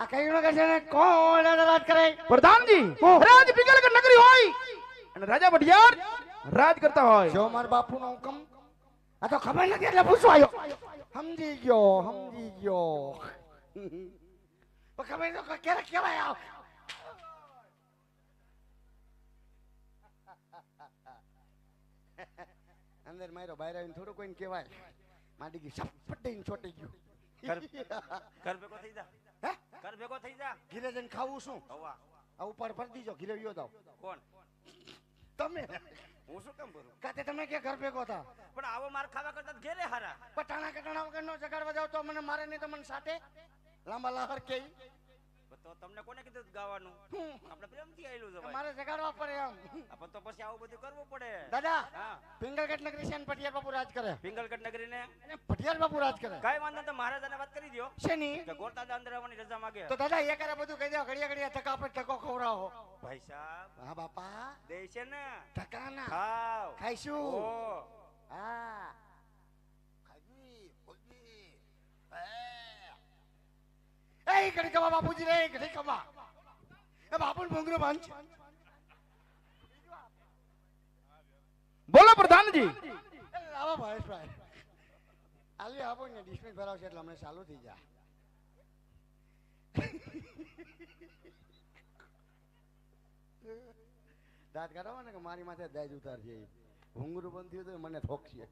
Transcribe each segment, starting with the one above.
આ કઈ નો કે છે ને કોણ રાજ કરે? પ્રધાનજી રાજ પિંગલગઢ નગરી હોય અને રાજા ભટિયાર રાજ કરતા હોય. જો માર બાપુનો હુકમ આ તો ખબર નથી એટલે પૂછવા આવ્યો. સમજી ગયો. પણ ખબર તો ક્યારે કેવાય આવ. અંદર મારો બહાર આવીને થોડું કોઈને કહેવાય. માડી ગઈ સપટીને છોટી ગયું. ઘર ભેગો થઈ જા. હે? ઘર ભેગો થઈ જા. ઘીરે જઈને ખાવું શું? હવા આ ઉપર ફરી દીજો ઘીરે વિયો જાવ. કોણ? તમે હું શું કામ કરું? કાતે તમે કે ઘર ભેગો થા. પણ આવો માર ખાવા કરતા તો ઘેરે હારા. પટાણા કટાણા વગર નો જગાડવા જાવ તો મને મારે નહીં તો મને સાટે લાંબા લાહર કે તો તમને કોને કીધું ગાવાનું? આપણે પ્રેમથી આયેલું છે ભાઈ. મારે જગાડવા પડે એમ. આપણ તો પછી આવું બધું કરવું પડે. દાદા હા પિંગલગઢ નગરી છે ને પટિયાર બાપુ રાજ કરે. પિંગલગઢ નગરીને અને પટિયાર બાપુ રાજ કરે. કઈ વાંધો તો મહારાજાને વાત કરી દો શેની? કે ગોરદાદા અંદર આવવાની રજા માંગે. તો દાદા એ કરે બધું કહી દો. ઘડિયા ધક્કા પર ધક્કો ખવડાવો. ભાઈ સાહેબ હા બાપા દે છે ને ધક્કાના ખાવ. ખાઈશું. ઓ હા એ ઘડી કમા બાપુજી રે ઘડી કમા. એ બાપુ ભોંગરો બાંધ. બોલો પ્રધાનજી. આવો ભાઈ આલી આપો ને ડિસ્પ્લે ભરાવશે એટલે અમને ચાલુ થઈ જાય. દાંત કાઢો ને કે મારી માથે દાજ ઉતારશે. ભૂંગરું બંધ થયું તો મને ઠોકશે.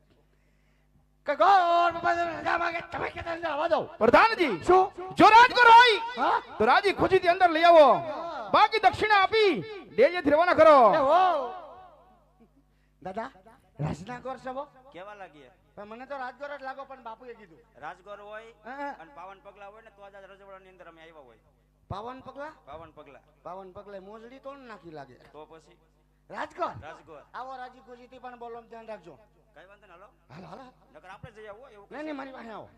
કે ગોર બાપા રજા માંગે તમે કે અંદર આવવા દો. પ્રધાનજી શું? જો રાજગર હોય હા તો રાજી ખુશીથી અંદર લઈ આવો. બાકી દક્ષિણા આપી ડેજેથી રવાના કરો. એ હો દાદા રાજના ગોર સબો કેવા લાગીએ? પણ મને તો રાજગોર જ લાગો પણ બાપુએ કીધું રાજગોર હોય હા. અને પાવન પગલા હોય ને તો આજ રજવાડાની અંદર અમે આવ્યા હોય. પાવન પગલા પાવન પગલા મોજડી તો નાખી લાગે. તો પછી રાજગોર રાજગોર આવો રાજી ખુશીથી પણ બોલો ધ્યાન રાખજો. કઈ વાંધો ને હાલો. હાલો હાલો નકર આપણે જઈ આવો એવું નહીં મારી પાસે આવો.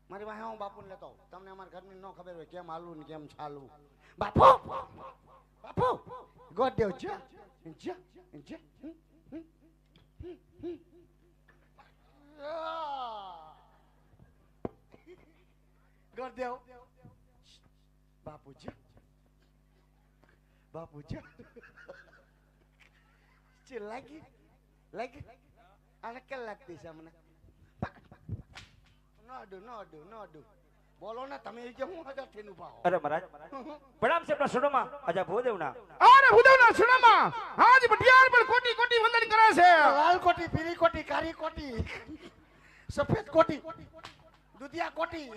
મારી પાસે આવો બાપુને લેતો આવો. તમને અમારા ઘરની ન ખબર હોય કેમ હાલવું ને કેમ ચાલવું. બાપુ ગોડ દેવ છે ગોડ દેવ બાપુ છે લાગી આને કે લાગતી છે અમને. ન બોલો ને તમે કે હું હજાર થી નું ભાવ. અરે મહારાજ પ્રણામ છે આપણા સુડોમાં અજા ભૂદેવના. અરે ભૂદેવના સુનામાં આજ ભટિયાર પર કોટી કોટી વંદન કરે છે. લાલ કોટી, પીળી કોટી, કાળી કોટી, સફેદ કોટી, દુધિયા કોટી.